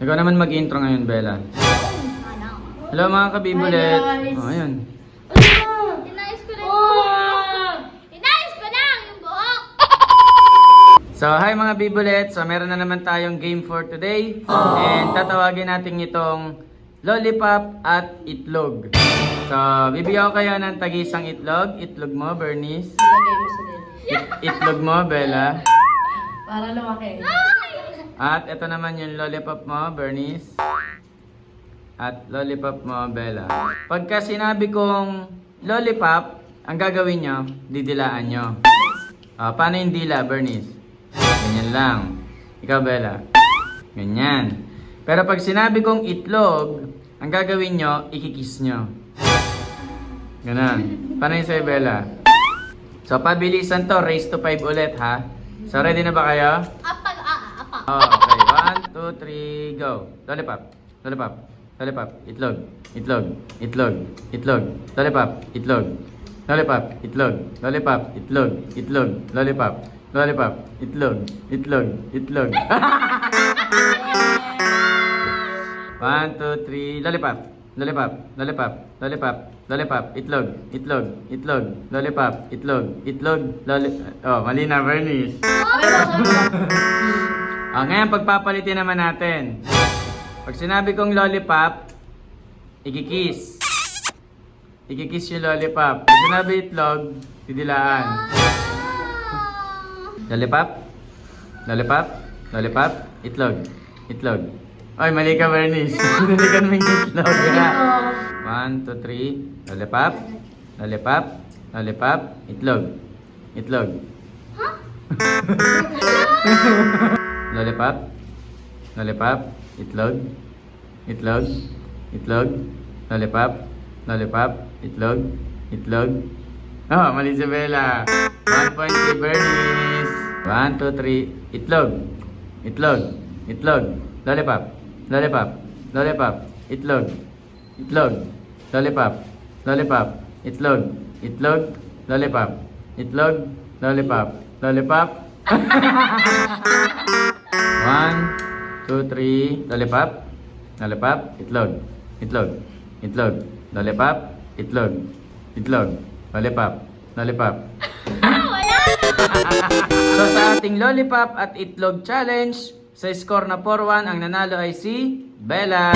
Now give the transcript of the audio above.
Ikaw naman mag-intro ngayon, Bella. Hello mga kabibulet. Oh, ayun. Inayos ko lang. Inayos ko lang yung buhok. So, hi mga bibulet. So, meron na naman tayong game for today. And tatawagin natin itong lollipop at itlog. So, bibigyan ko kayo ng tag-isang itlog. Itlog mo, Bernice. Ilagay mo sa dito. Itlog mo, Bella. Para lumaki. At ito naman yung lollipop mo, Bernice. At lollipop mo, Bella. Pagka sinabi kong lollipop, ang gagawin nyo, didilaan nyo. Paano yung dila, Bernice? Ganyan lang. Ikaw, Bella. Ganyan. Pero pag sinabi kong itlog, ang gagawin nyo, ikikis nyo. Ganon. Paano yung sa'yo, Bella? So, pabilisan to. Race to 5 ulit, ha? So, ready na ba kayo? Apa. Okay. 1, 2, 3, go. Lollipop. Lollipop. Lollipop. Itlog. Itlog. Itlog. Itlog. Lollipop. Itlog. Lollipop. Itlog. Lollipop. Itlog. Itlog. Lollipop. Lollipop. Itlog. Itlog. Itlog. 1, 2, 3. Lollipop. Lollipop. Lollipop. Lollipop. Lollipop. Itlog. Itlog. Itlog. Lollipop. Itlog. Itlog. Oh, mali na, Bernice. Ngayon pagpapalitin naman natin. Pag sinabi kong lollipop, ikikis. Ikikis yung lollipop. Pag sinabi itlog, didilaan. Lollipop. Lollipop. Lollipop. Itlog. Itlog. Oy, mali ka, Bernice. Nalikan mo yung itlog. 1, 2, 3. Lollipop. Lollipop. Lollipop. Itlog. Itlog. Lollipop. Lollipop. Itlog. Itlog. Itlog. Lollipop. Lollipop. Itlog. Itlog. Oh, mali si Bella. 1 point kay Bernice. 1, 2, 3. Itlog. Itlog. Itlog. Lollipop. Lollipop. Lollipop. Itlog. Itlog. Lollipop. Lollipop. Itlog. Itlog. Lollipop. Itlog. Lollipop. Lollipop. 1, 2, 3. Lollipop. Lollipop. Itlog. Itlog. Itlog. Lollipop. Itlog. Itlog. Lollipop. Lollipop. So sa ating lollipop at itlog challenge, sa score na 4-1, ang nanalo ay si Bella.